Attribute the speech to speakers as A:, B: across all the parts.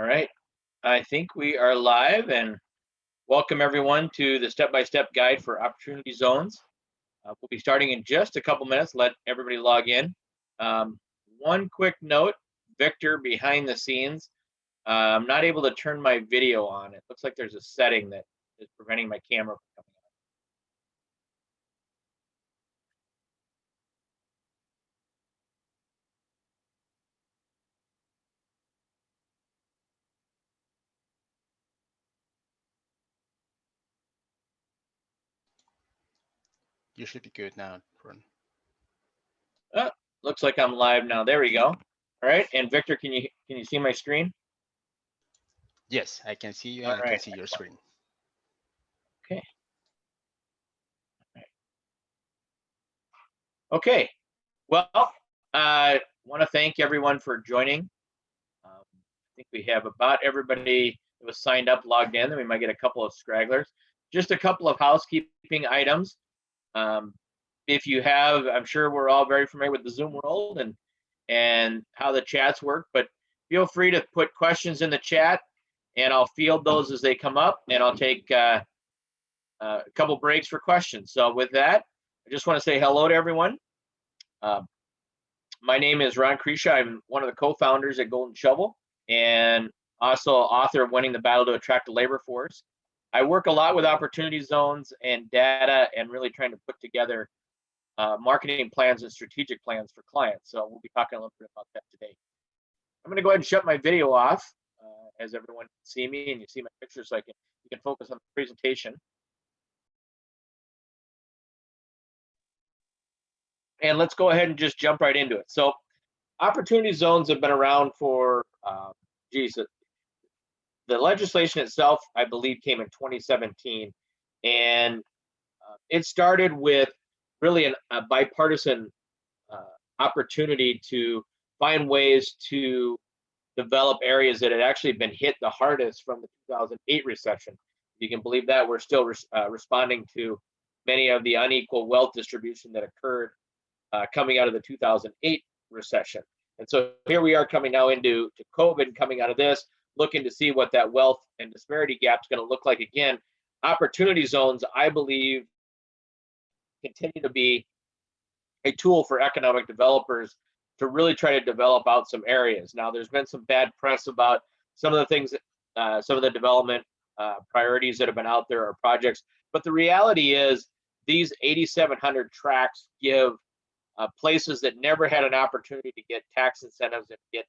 A: All right, I think we are live and welcome everyone to the step-by-step guide for opportunity zones. We'll be starting in just a couple minutes. Let everybody log in. One quick note, Victor behind the scenes. I'm not able to turn my video on. It looks like there's a setting that is preventing my camera from coming on.
B: You should be good now, Ron.
A: Looks like I'm live now. There we go. All right, and Victor, can you see my screen?
B: Yes, I can see you and I can see your screen.
A: Okay. Okay. Well, I want to thank everyone for joining. I think we have about everybody that was signed up logged in. Then we might get a couple of stragglers. Just a couple of housekeeping items. If you have, I'm sure we're all very familiar with the Zoom world and how the chats work, but feel free to put questions in the chat and I'll field those as they come up, and I'll take a couple breaks for questions. So with that, I just want to say hello to everyone. My name is Ron Krisha. I'm one of the co-founders at Golden Shovel and also author of Winning the Battle to Attract a Labor Force. I work a lot with opportunity zones and data and really trying to put together marketing plans and strategic plans for clients. So we'll be talking a little bit about that today. I'm going to go ahead and shut my video off as everyone can see me and you see my picture, so you can focus on the presentation. And let's go ahead and just jump right into it. So opportunity zones have been around for, the legislation itself, I believe, came in 2017. And it started with really a bipartisan opportunity to find ways to develop areas that had actually been hit the hardest from the 2008 recession. You can believe that we're still responding to many of the unequal wealth distribution that occurred coming out of the 2008 recession. And so here we are coming now into COVID, coming out of this, looking to see what that wealth and disparity gap is going to look like again. Opportunity zones, I believe, continue to be a tool for economic developers to really try to develop out some areas. Now, there's been some bad press about some of the things, some of the development priorities that have been out there or projects, but the reality is these 8,700 tracts give places that never had an opportunity to get tax incentives and get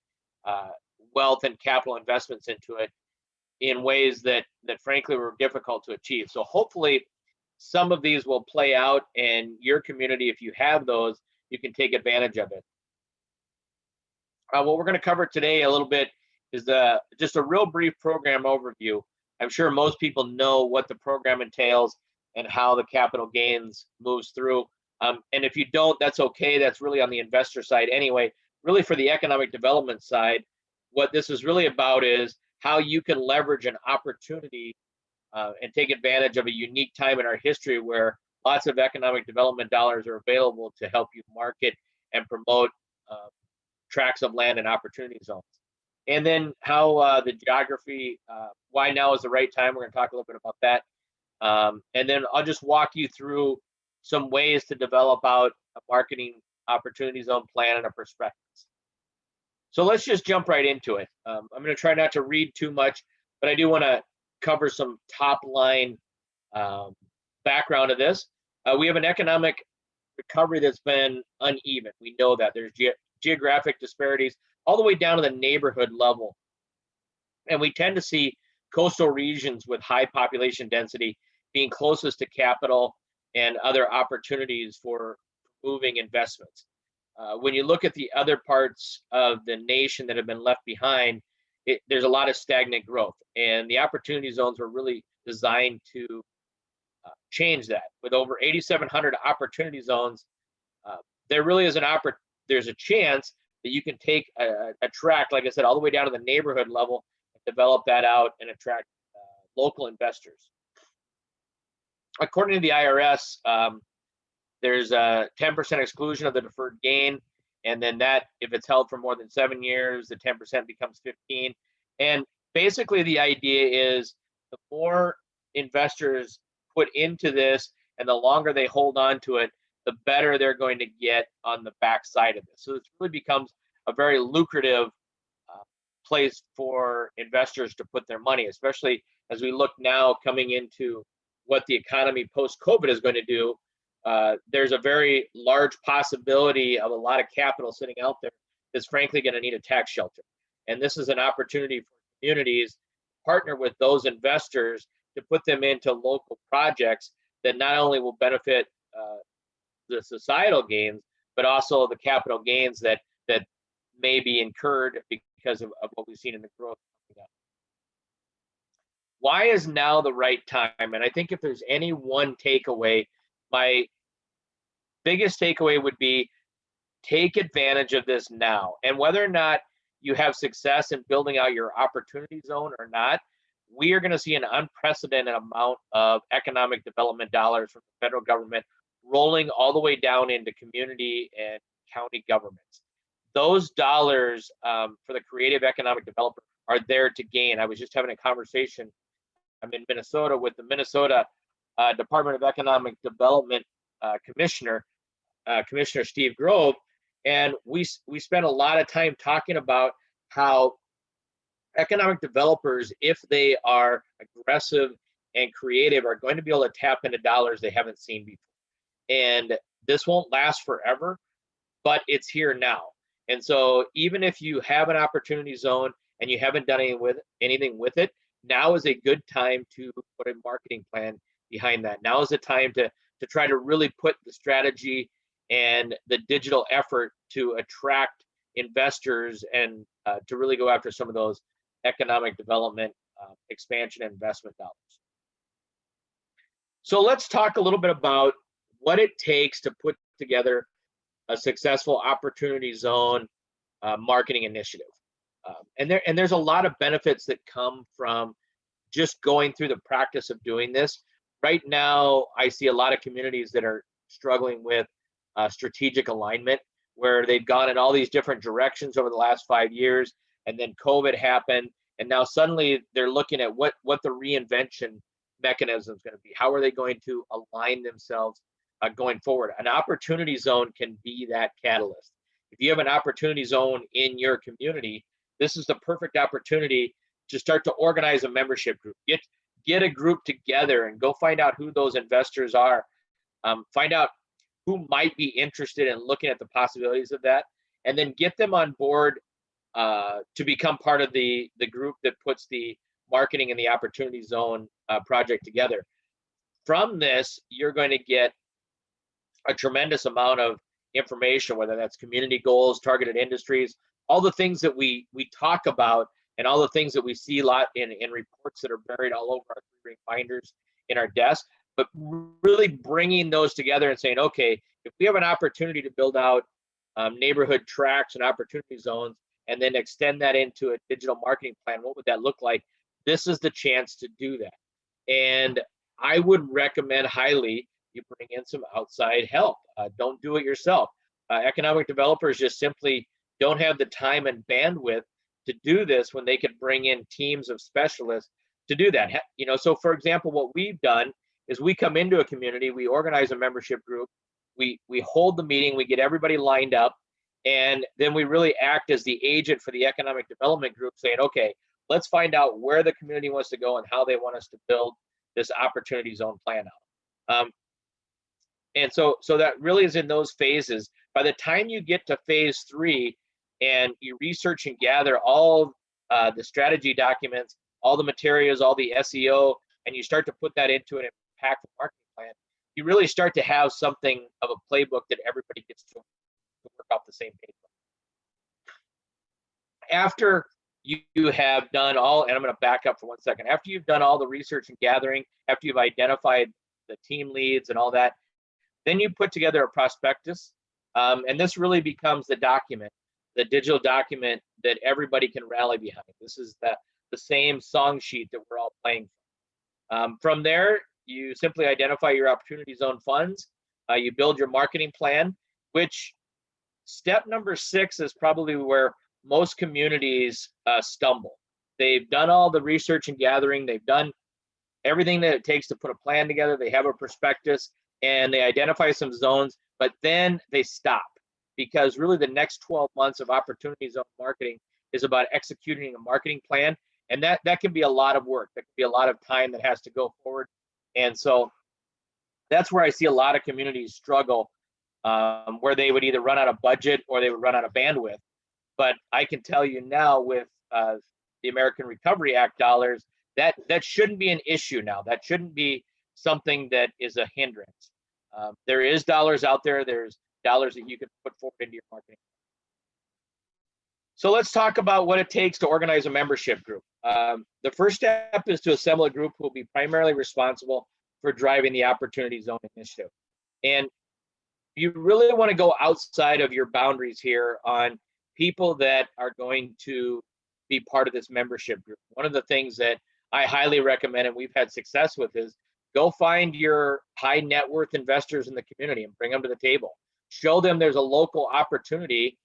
A: wealth and capital investments into it in ways that frankly were difficult to achieve. So hopefully some of these will play out in your community. If you have those, you can take advantage of it. What we're going to cover today a little bit is just a real brief program overview. I'm sure most people know what the program entails and how the capital gains moves through. And if you don't, that's okay. That's really on the investor side anyway. Really for the economic development side, what this is really about is how you can leverage an opportunity and take advantage of a unique time in our history where lots of economic development dollars are available to help you market and promote tracts of land and opportunity zones. And then how the geography, why now is the right time. We're going to talk a little bit about that. And then I'll just walk you through some ways to develop out a marketing opportunity zone plan and a prospectus. So let's just jump right into it. I'm going to try not to read too much, but I do want to cover some top line background of this. We have an economic recovery that's been uneven. We know that there's geographic disparities all the way down to the neighborhood level. And we tend to see coastal regions with high population density being closest to capital and other opportunities for moving investments. When you look at the other parts of the nation that have been left behind, there's a lot of stagnant growth. And the opportunity zones were really designed to change that. With over 8,700 opportunity zones, there really is there's a chance that you can take a tract, like I said, all the way down to the neighborhood level, and develop that out and attract local investors. According to the IRS, there's a 10% exclusion of the deferred gain, and then that, if it's held for more than 7 years, the 10% becomes 15. And basically the idea is the more investors put into this and the longer they hold on to it, the better they're going to get on the backside of this. So it really becomes a very lucrative place for investors to put their money, especially as we look now coming into what the economy post-COVID is going to do. There's a very large possibility of a lot of capital sitting out there that's frankly going to need a tax shelter. And this is an opportunity for communities to partner with those investors to put them into local projects that not only will benefit the societal gains, but also the capital gains that may be incurred because of what we've seen in the growth. Why is now the right time? And I think if there's any one takeaway, my biggest takeaway would be take advantage of this now. And whether or not you have success in building out your opportunity zone or not, we are going to see an unprecedented amount of economic development dollars from the federal government rolling all the way down into community and county governments. Those dollars for the creative economic developer are there to gain. I was just having a conversation. I'm in Minnesota with the Minnesota Department of Economic Development Commissioner Steve Grove, and we spent a lot of time talking about how economic developers, if they are aggressive and creative, are going to be able to tap into dollars they haven't seen before. And this won't last forever, but it's here now. And so even if you have an opportunity zone and you haven't done anything with it, now is a good time to put a marketing plan behind that. Now is the time to try to really put the strategy and the digital effort to attract investors and to really go after some of those economic development, expansion, and investment dollars. So let's talk a little bit about what it takes to put together a successful opportunity zone marketing initiative. And there's a lot of benefits that come from just going through the practice of doing this. Right now, I see a lot of communities that are struggling with strategic alignment, where they've gone in all these different directions over the last 5 years, and then COVID happened, and now suddenly they're looking at what the reinvention mechanism is going to be. How are they going to align themselves going forward? An opportunity zone can be that catalyst. If you have an opportunity zone in your community, this is the perfect opportunity to start to organize a membership group. Get a group together and go find out who those investors are. Find out who might be interested in looking at the possibilities of that, and then get them on board to become part of the group that puts the marketing and the opportunity zone project together. From this, you're going to get a tremendous amount of information, whether that's community goals, targeted industries, all the things that we talk about, and all the things that we see a lot in reports that are buried all over our 3-ring binders in our desk, but really bringing those together and saying, okay, if we have an opportunity to build out neighborhood tracks and opportunity zones, and then extend that into a digital marketing plan, what would that look like? This is the chance to do that. And I would recommend highly you bring in some outside help. Don't do it yourself. Economic developers just simply don't have the time and bandwidth to do this when they could bring in teams of specialists to do that. So for example, what we've done is we come into a community, we organize a membership group, we hold the meeting, we get everybody lined up, and then we really act as the agent for the economic development group, saying, okay, let's find out where the community wants to go and how they want us to build this opportunity zone plan out. And so that really is in those phases. By the time you get to phase 3 and you research and gather all the strategy documents, all the materials, all the SEO, and you start to put that into an impactful marketing plan, you really start to have something of a playbook that everybody gets to work off the same page. After you have done all, and I'm going to back up for 1 second, after you've done all the research and gathering, after you've identified the team leads and all that, then you put together a prospectus, and this really becomes the document, the digital document that everybody can rally behind. This is the same song sheet that we're all playing. From there, you simply identify your opportunity zone funds. You build your marketing plan, which step number 6 is probably where most communities stumble. they've done all the research and gathering, they've done everything that it takes to put a plan together, they have a prospectus, and they identify some zones, but then they stop, because really the next 12 months of opportunity zone marketing is about executing a marketing plan, and that can be a lot of work. That can be a lot of time that has to go forward. And so that's where I see a lot of communities struggle, where they would either run out of budget or they would run out of bandwidth. But I can tell you now, with the American Recovery Act dollars, that shouldn't be an issue now. That shouldn't be something that is a hindrance. There is dollars out there. There's dollars that you can put forward into your marketing. So let's talk about what it takes to organize a membership group. The first step is to assemble a group who will be primarily responsible for driving the Opportunity Zone initiative. And you really want to go outside of your boundaries here on people that are going to be part of this membership group. One of the things that I highly recommend, and we've had success with, is go find your high net worth investors in the community and bring them to the table. Show them there's a local opportunity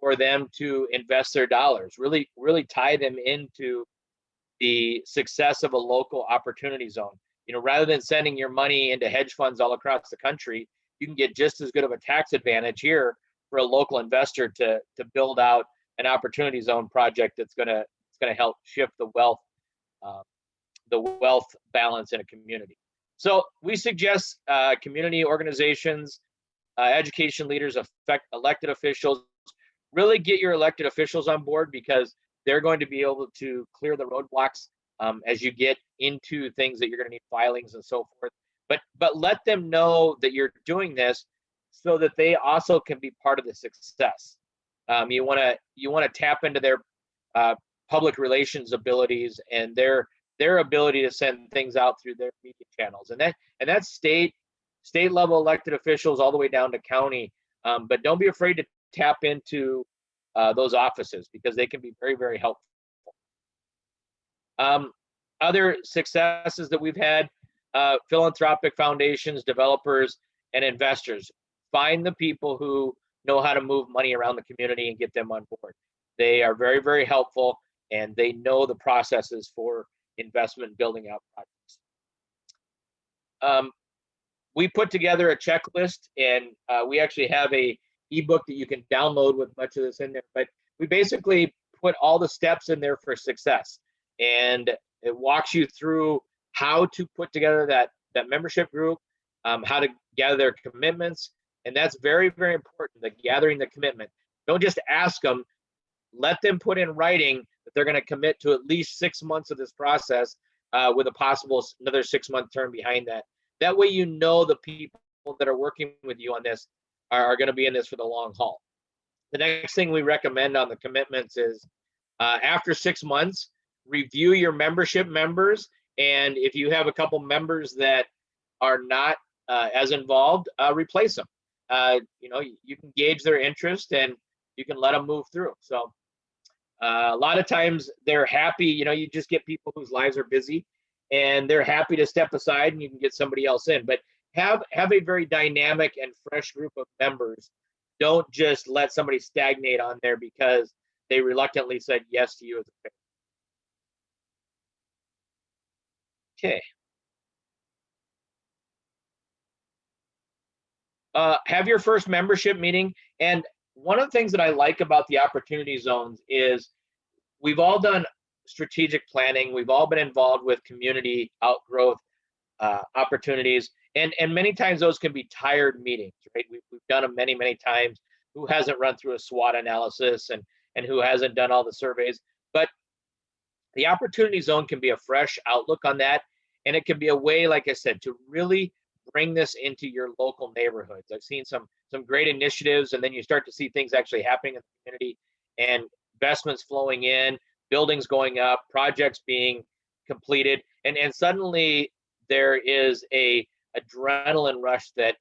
A: for them to invest their dollars. Really tie them into the success of a local opportunity zone. You know, rather than sending your money into hedge funds all across the country, you can get just as good of a tax advantage here for a local investor to build out an opportunity zone project that's going to help shift the wealth balance in a community. So we suggest community organizations, education leaders, elected officials. Really get your elected officials on board, because they're going to be able to clear the roadblocks as you get into things that you're going to need filings and so forth. But let them know that you're doing this so that they also can be part of the success. You want to tap into their public relations abilities and their ability to send things out through their media channels, and that's state level elected officials all the way down to county. But don't be afraid to tap into those offices, because they can be very, very helpful. Other successes that we've had, philanthropic foundations, developers, and investors. Find the people who know how to move money around the community and get them on board. They are very, very helpful, and they know the processes for investment and building out projects. We put together a checklist, and we actually have a ebook that you can download with much of this in there. But we basically put all the steps in there for success, and it walks you through how to put together that membership group, how to gather their commitments. And that's very, very important, the gathering the commitment. Don't just ask them, let them put in writing that they're going to commit to at least 6 months of this process, with a possible another 6-month term behind that. That way, you know the people that are working with you on this are going to be in this for the long haul. The next thing we recommend on the commitments is, after 6 months, review your membership members. And if you have a couple members that are not as involved, replace them. You can gauge their interest and you can let them move through. So a lot of times they're happy, you just get people whose lives are busy and they're happy to step aside, and you can get somebody else in. But have a very dynamic and fresh group of members. Don't just let somebody stagnate on there because they reluctantly said yes to you as a parent. Okay. Have your first membership meeting. And one of the things that I like about the opportunity zones is we've all done strategic planning. We've all been involved with community outgrowth opportunities. And many times those can be tired meetings, right? We've done them many, many times. Who hasn't run through a SWOT analysis and who hasn't done all the surveys? But the opportunity zone can be a fresh outlook on that. And it can be a way, like I said, to really bring this into your local neighborhoods. I've seen some great initiatives, and then you start to see things actually happening in the community and investments flowing in, buildings going up, projects being completed, and suddenly there is a adrenaline rush that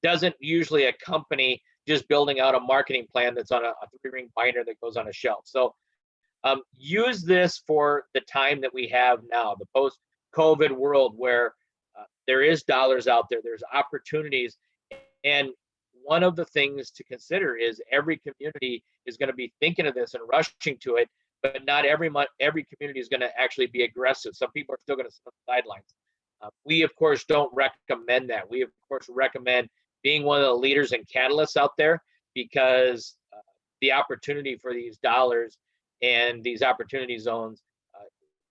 A: doesn't usually accompany just building out a marketing plan that's on a 3-ring binder that goes on a shelf. So use this for the time that we have now, the post-COVID world, where there is dollars out there, there's opportunities. And one of the things to consider is every community is going to be thinking of this and rushing to it, but not every community is going to actually be aggressive. Some people are still going to sit on the sidelines. We, of course, don't recommend that. We, of course, recommend being one of the leaders and catalysts out there, because the opportunity for these dollars and these opportunity zones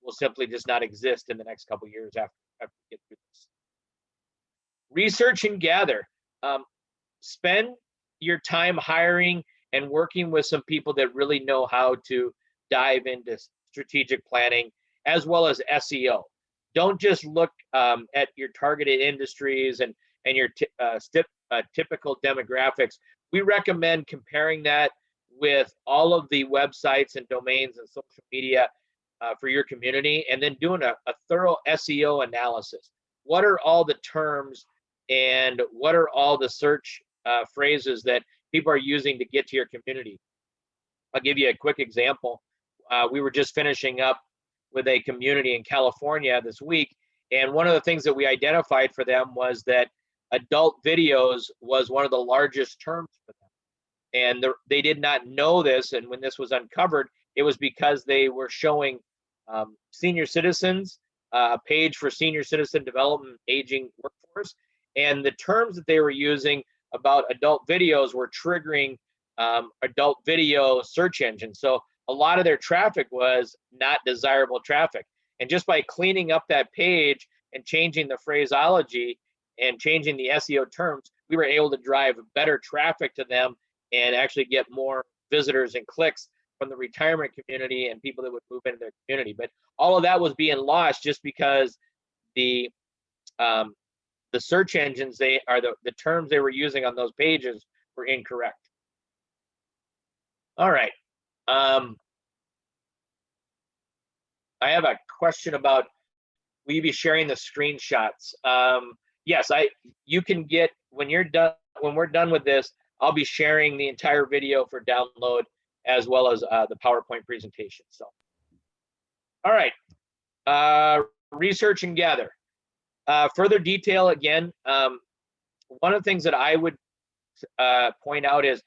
A: will simply just not exist in the next couple of years after we get through this. Research and gather. Spend your time hiring and working with some people that really know how to dive into strategic planning as well as SEO. Don't just look at your targeted industries and your typical demographics. We recommend comparing that with all of the websites and domains and social media for your community, and then doing a thorough SEO analysis. What are all the terms and what are all the search phrases that people are using to get to your community? I'll give you a quick example. We were just finishing up with a community in California this week, and one of the things that we identified for them was that adult videos was one of the largest terms for them. And they did not know this, and when this was uncovered, it was because they were showing senior citizens, a page for senior citizen development, aging workforce, and the terms that they were using about adult videos were triggering adult video search engines. So a lot of their traffic was not desirable traffic. And just by cleaning up that page and changing the phraseology and changing the SEO terms, we were able to drive better traffic to them and actually get more visitors and clicks from the retirement community and people that would move into their community. But all of that was being lost just because the search engines, the terms they were using on those pages were incorrect. All right. I have a question about, will you be sharing the screenshots? Yes, you can get, when we're done with this, I'll be sharing the entire video for download as well as the PowerPoint presentation. So, all right, research and gather. Further detail, again, one of the things that I would point out is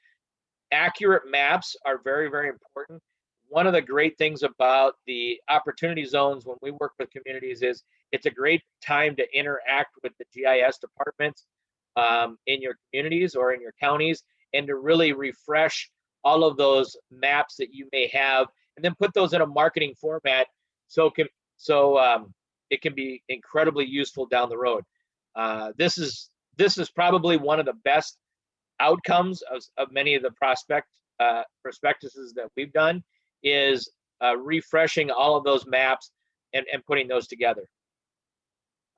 A: accurate maps are very, very important. One of the great things about the opportunity zones when we work with communities is it's a great time to interact with the GIS departments in your communities or in your counties, and to really refresh all of those maps that you may have, and then put those in a marketing format so it can be incredibly useful down the road. This is probably one of the best outcomes of many of the prospectuses that we've done, is refreshing all of those maps and putting those together.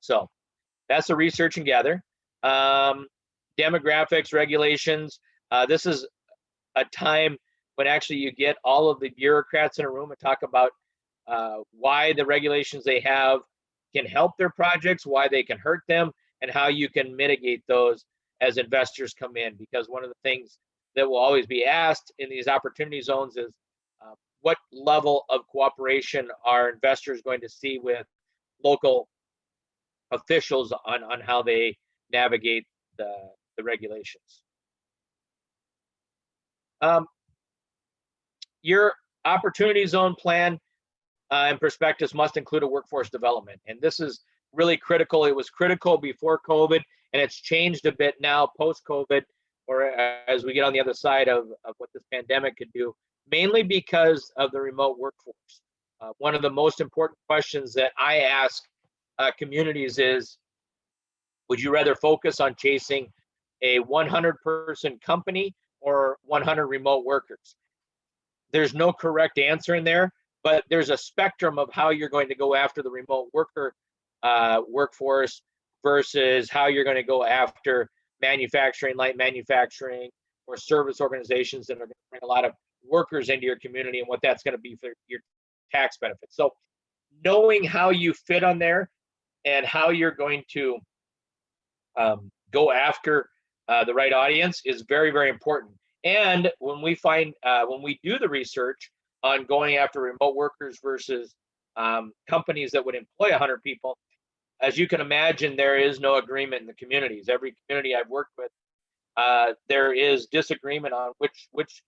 A: So that's the research and gather. Demographics, regulations. This is a time when actually you get all of the bureaucrats in a room and talk about why the regulations they have can help their projects, why they can hurt them, and how you can mitigate those as investors come in. Because one of the things that will always be asked in these opportunity zones is what level of cooperation are investors going to see with local officials on how they navigate the regulations. Your opportunity zone plan and prospectus must include a workforce development. And this is really critical. It was critical before COVID, and it's changed a bit now post-COVID, or as we get on the other side of what this pandemic could do, mainly because of the remote workforce. One of the most important questions that I ask communities is, would you rather focus on chasing a 100-person company or 100 remote workers? There's no correct answer in there, but there's a spectrum of how you're going to go after the remote worker workforce versus how you're going to go after manufacturing, light manufacturing, or service organizations that are going to bring a lot of workers into your community, and what that's going to be for your tax benefits. So knowing how you fit on there and how you're going to go after the right audience is very, very important. And when we do the research on going after remote workers versus companies that would employ 100 people, as you can imagine, there is no agreement in the communities. Every community I've worked with, there is disagreement on which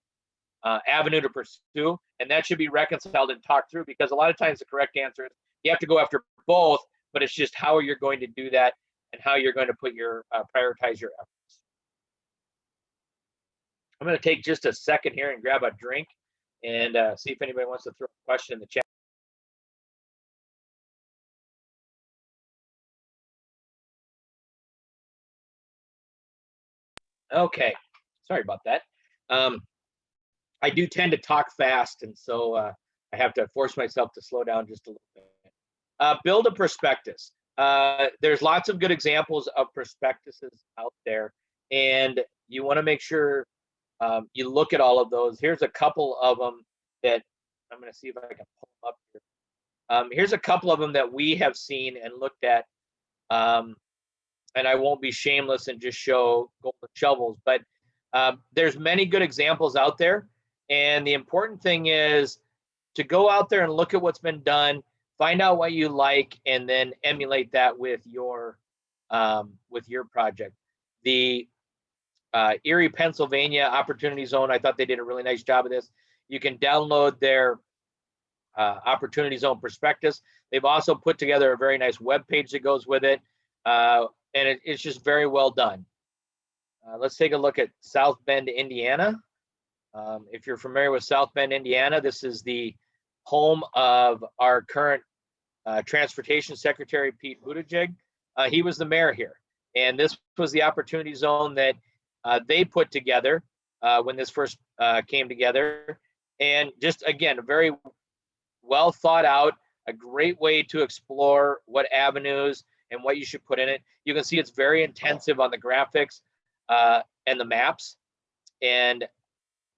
A: avenue to pursue, and that should be reconciled and talked through, because a lot of times the correct answer is you have to go after both, but it's just how you're going to do that and how you're going to put your prioritize your efforts. I'm going to take just a second here and grab a drink and see if anybody wants to throw a question in the chat. Okay, sorry about that. I do tend to talk fast, and so I have to force myself to slow down just a little bit. Build a prospectus. There's lots of good examples of prospectuses out there, and you want to make sure you look at all of those. Here's a couple of them that I'm going to see if I can pull them up here. Here's a couple of them that we have seen and looked at, and I won't be shameless and just show golden shovels, but there's many good examples out there. And the important thing is to go out there and look at what's been done, find out what you like, and then emulate that with your project. The Erie, Pennsylvania Opportunity Zone, I thought they did a really nice job of this. You can download their Opportunity Zone prospectus. They've also put together a very nice web page that goes with it, and it's just very well done. Let's take a look at South Bend, Indiana. If you're familiar with South Bend, Indiana, this is the home of our current Transportation Secretary, Pete Buttigieg. He was the mayor here, and this was the Opportunity Zone that they put together when this first came together. And just, again, a very well thought out, a great way to explore what avenues and what you should put in it. You can see it's very intensive on the graphics and the maps, and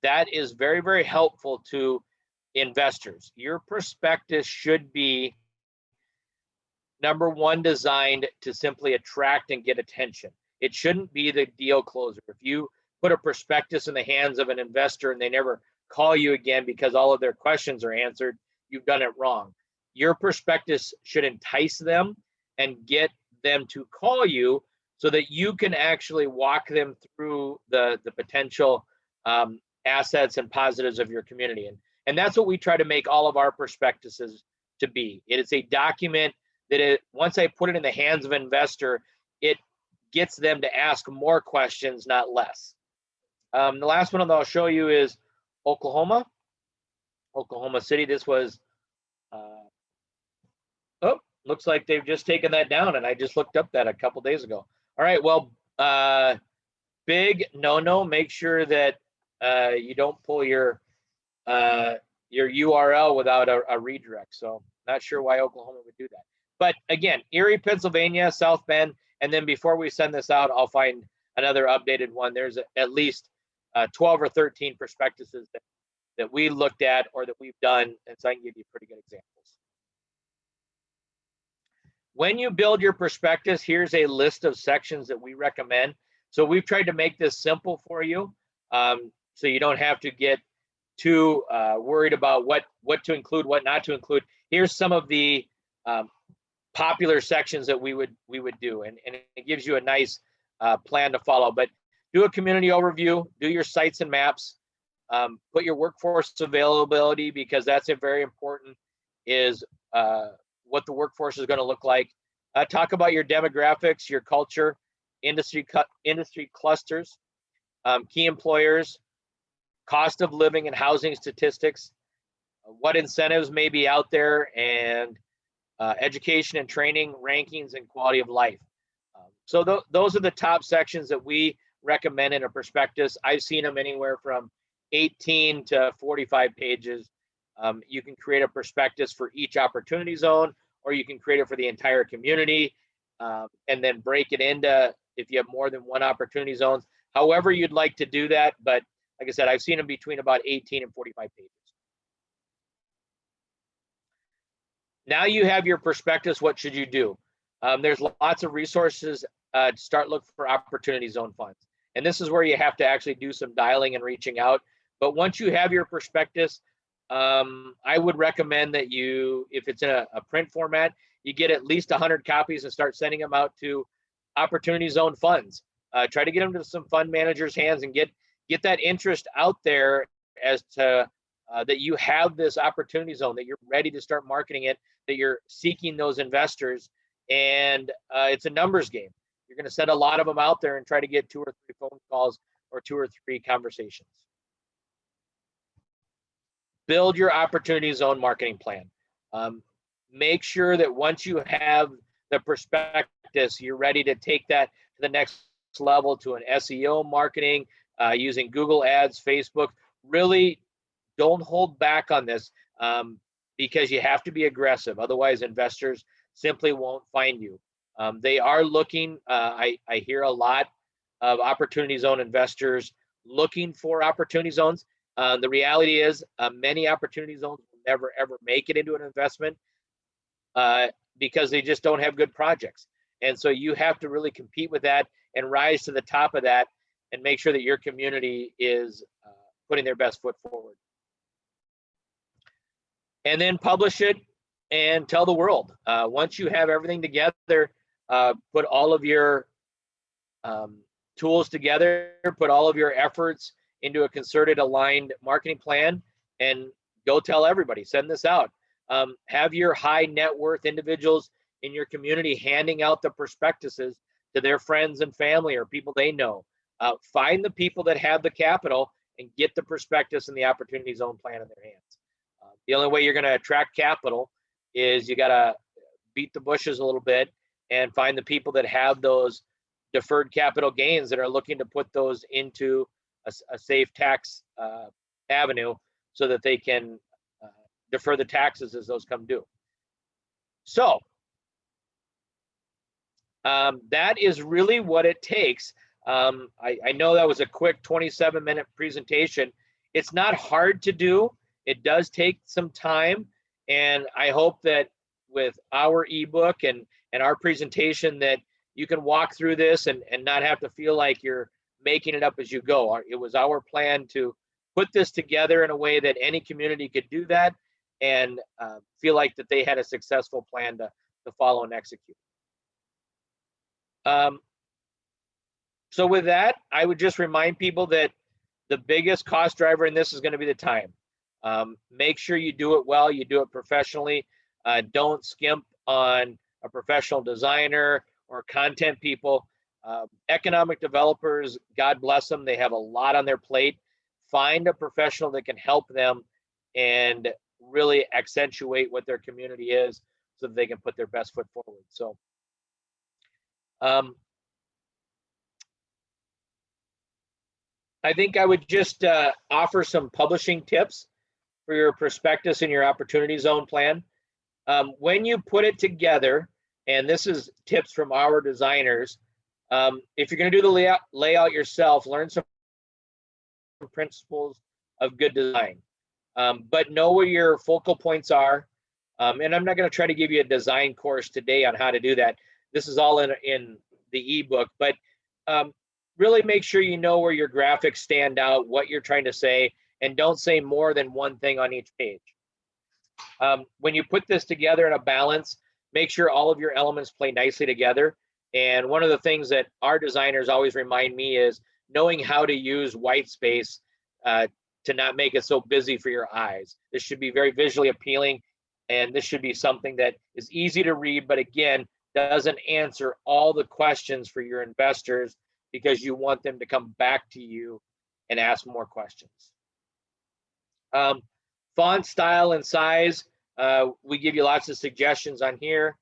A: that is very, very helpful to investors. Your prospectus should be, number one, designed to simply attract and get attention. It shouldn't be the deal closer. If you put a prospectus in the hands of an investor and they never call you again because all of their questions are answered, you've done it wrong. Your prospectus should entice them and get them to call you so that you can actually walk them through the potential assets and positives of your community. And that's what we try to make all of our prospectuses to be. It is a document that once I put it in the hands of an investor, it gets them to ask more questions, not less. The last one that I'll show you is Oklahoma City. This was, looks like they've just taken that down, and I just looked up that a couple days ago. All right, well, big no-no, make sure that you don't pull your URL without a redirect. So not sure why Oklahoma would do that. But again, Erie, Pennsylvania, South Bend, and then before we send this out, I'll find another updated one. There's at least 12 or 13 prospectuses that we looked at or that we've done, and so I can give you pretty good examples. When you build your prospectus, here's a list of sections that we recommend. So we've tried to make this simple for you, so you don't have to get too worried about what to include, what not to include. Here's some of the popular sections that we would do, and it gives you a nice plan to follow. But do a community overview, do your sites and maps, put your workforce availability, because that's a very important, is what the workforce is going to look like. Talk about your demographics, your culture, industry clusters, key employers, cost of living and housing statistics, what incentives may be out there, and education and training, rankings, and quality of life. So those are the top sections that we recommend in a prospectus. I've seen them anywhere from 18 to 45 pages. You can create a prospectus for each opportunity zone, or you can create it for the entire community, and then break it into, if you have more than one opportunity zones, however you'd like to do that. But like I said, I've seen them between about 18 and 45 pages. Now you have your prospectus, what should you do? There's lots of resources to start looking for opportunity zone funds. And this is where you have to actually do some dialing and reaching out. But once you have your prospectus, I would recommend that you, if it's in a print format, you get at least 100 copies and start sending them out to opportunity zone funds. Try to get them to some fund managers' hands and get that interest out there as to that you have this opportunity zone, that you're ready to start marketing it, that you're seeking those investors, and it's a numbers game. You're going to send a lot of them out there and try to get 2 or 3 phone calls or 2 or 3 conversations. Build your opportunity zone marketing plan. Make sure that once you have the prospectus, you're ready to take that to the next level, to an SEO marketing, using Google Ads, Facebook. Really don't hold back on this, because you have to be aggressive. Otherwise, investors simply won't find you. They are looking, I hear a lot of opportunity zone investors looking for opportunity zones. The reality is many opportunity zones will never, ever make it into an investment because they just don't have good projects. And so you have to really compete with that and rise to the top of that and make sure that your community is putting their best foot forward. And then publish it and tell the world. Once you have everything together, put all of your tools together, put all of your efforts into a concerted, aligned marketing plan, and go tell everybody, send this out. Have your high net worth individuals in your community handing out the prospectuses to their friends and family or people they know. Find the people that have the capital and get the prospectus and the opportunity zone plan in their hands. The only way you're going to attract capital is you got to beat the bushes a little bit and find the people that have those deferred capital gains that are looking to put those into a safe tax avenue so that they can defer the taxes as those come due. So that is really what it takes. I know that was a quick 27-minute presentation. It's not hard to do. It does take some time, and I hope that with our ebook and our presentation that you can walk through this and not have to feel like you're making it up as you go. It was our plan to put this together in a way that any community could do that and feel like that they had a successful plan to follow and execute. So with that, I would just remind people that the biggest cost driver in this is going to be the time. Make sure you do it well, you do it professionally. Don't skimp on a professional designer or content people. Economic developers, God bless them, they have a lot on their plate. Find a professional that can help them and really accentuate what their community is so that they can put their best foot forward. So I think I would just offer some publishing tips for your prospectus and your opportunity zone plan. When you put it together, and this is tips from our designers, if you're going to do the layout yourself, learn some principles of good design, but know where your focal points are. And I'm not going to try to give you a design course today on how to do that. This is all in the ebook, but really make sure you know where your graphics stand out, what you're trying to say, and don't say more than one thing on each page. When you put this together in a balance, make sure all of your elements play nicely together. And one of the things that our designers always remind me is knowing how to use white space to not make it so busy for your eyes. This should be very visually appealing, and this should be something that is easy to read, but again, doesn't answer all the questions for your investors because you want them to come back to you and ask more questions. Font style and size, we give you lots of suggestions on here.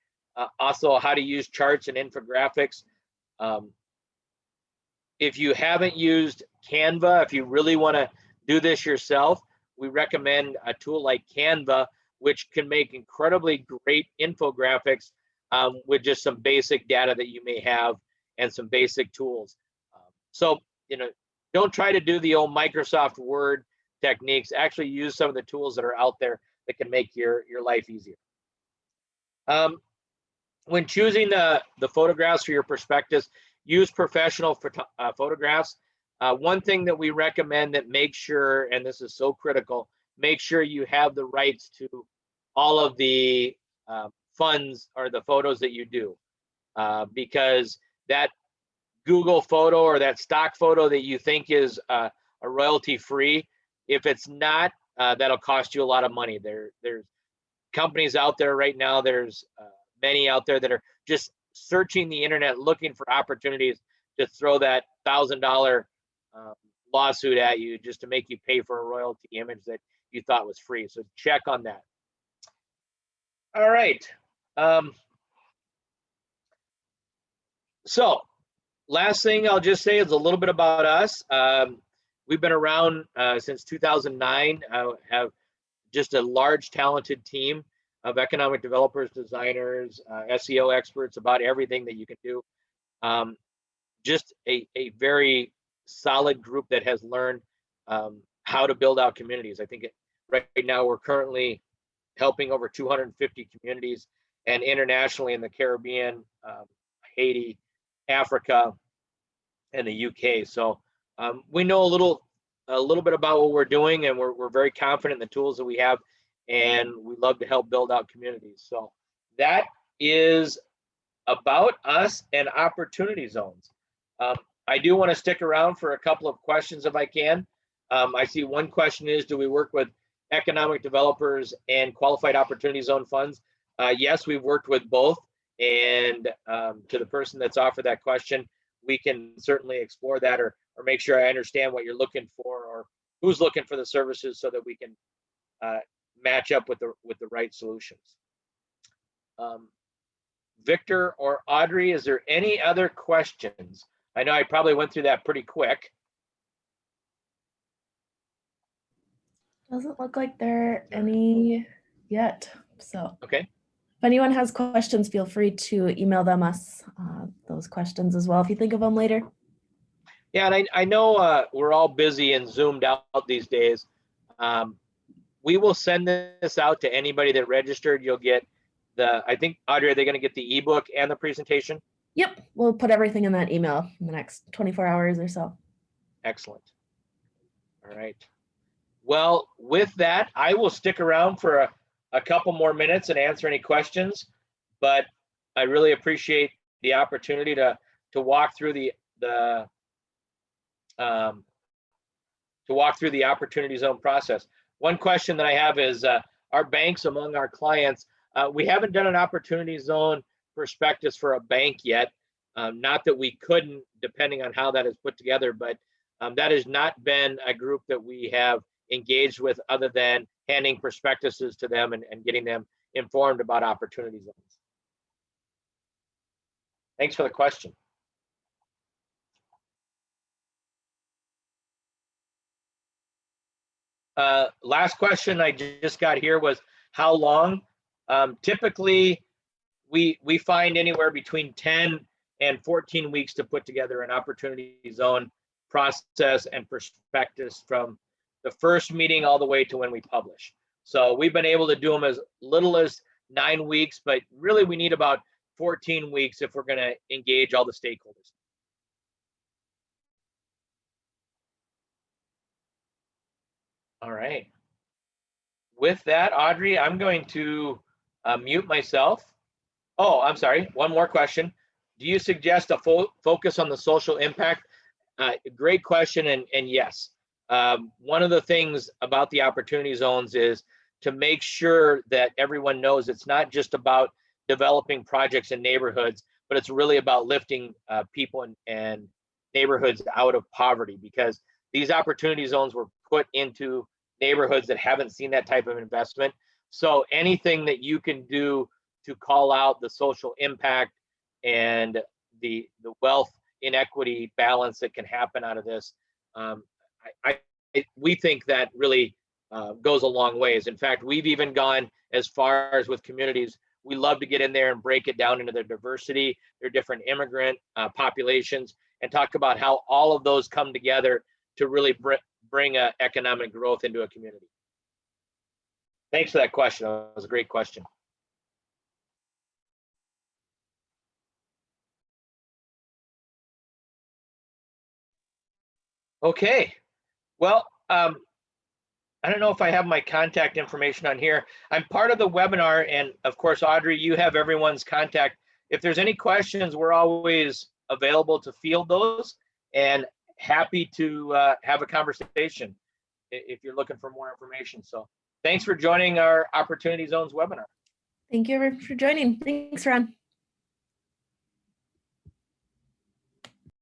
A: Also how to use charts and infographics. If you haven't used Canva, if you really want to do this yourself, we recommend a tool like Canva, which can make incredibly great infographics with just some basic data that you may have and some basic tools. So, don't try to do the old Microsoft Word techniques. Actually use some of the tools that are out there that can make your life easier. When choosing the photographs for your prospectus, use professional photographs. One thing that we recommend that make sure, and this is so critical, make sure you have the rights to all of the funds or the photos that you do, because that Google photo or that stock photo that you think is a royalty free if it's not, that'll cost you a lot of money. There's companies out there right now. There's many out there that are just searching the internet, looking for opportunities to throw that $1,000 lawsuit at you just to make you pay for a royalty image that you thought was free. So check on that. All right. So last thing I'll just say is a little bit about us. We've been around since 2009. Have just a large, talented team of economic developers, designers, SEO experts, about everything that you can do. Just a very solid group that has learned how to build out communities. I think right now we're currently helping over 250 communities, and internationally in the Caribbean, Haiti, Africa, and the UK. So we know a little bit about what we're doing, and we're very confident in the tools that we have, and we love to help build out communities. So that is about us and opportunity zones. I do want to stick around for a couple of questions if I can. I see one question is, do we work with economic developers and qualified opportunity zone funds? Yes, we've worked with both. And to the person that's offered that question, we can certainly explore that, or make sure I understand what you're looking for, or who's looking for the services, so that we can match up with the right solutions. Victor or Audrey, is there any other questions? I know I probably went through that pretty quick.
C: Doesn't look like there are any yet. So
A: okay.
C: If anyone has questions, feel free to email them us those questions as well if you think of them later.
A: Yeah, and I know we're all busy and zoomed out these days. We will send this out to anybody that registered. You'll get I think, Audrey, are they going to get the ebook and the presentation?
C: Yep, we'll put everything in that email in the next 24 hours or so.
A: Excellent. All right. Well, with that, I will stick around for a couple more minutes and answer any questions, but I really appreciate the opportunity to walk through the opportunity zone process. One question that I have is, our banks among our clients, we haven't done an opportunity zone prospectus for a bank yet. Not that we couldn't, depending on how that is put together, but that has not been a group that we have engaged with, other than handing prospectuses to them and getting them informed about opportunity zones. Thanks for the question. Last question I just got here was, how long? Typically, we find anywhere between 10 and 14 weeks to put together an opportunity zone process and prospectus, from the first meeting all the way to when we publish. So we've been able to do them as little as 9 weeks, but really we need about 14 weeks if we're going to engage all the stakeholders. All right. With that, Audrey, I'm going to mute myself. Oh, I'm sorry. One more question. Do you suggest a focus on the social impact? Great question, and yes. One of the things about the opportunity zones is to make sure that everyone knows it's not just about developing projects in neighborhoods, but it's really about lifting people and neighborhoods out of poverty, because these opportunity zones were put into neighborhoods that haven't seen that type of investment. So anything that you can do to call out the social impact and the wealth inequity balance that can happen out of this, we think that really goes a long ways. In fact, we've even gone as far as with communities, we love to get in there and break it down into their diversity, their different immigrant populations, and talk about how all of those come together to really bring economic growth into a community. Thanks for that question. That was a great question. Okay. Well, I don't know if I have my contact information on here. I'm part of the webinar, and of course, Audrey, you have everyone's contact. If there's any questions, we're always available to field those, and happy to have a conversation. if you're looking for more information. So thanks for joining our Opportunity Zones webinar.
C: Thank you for joining. Thanks, Ron.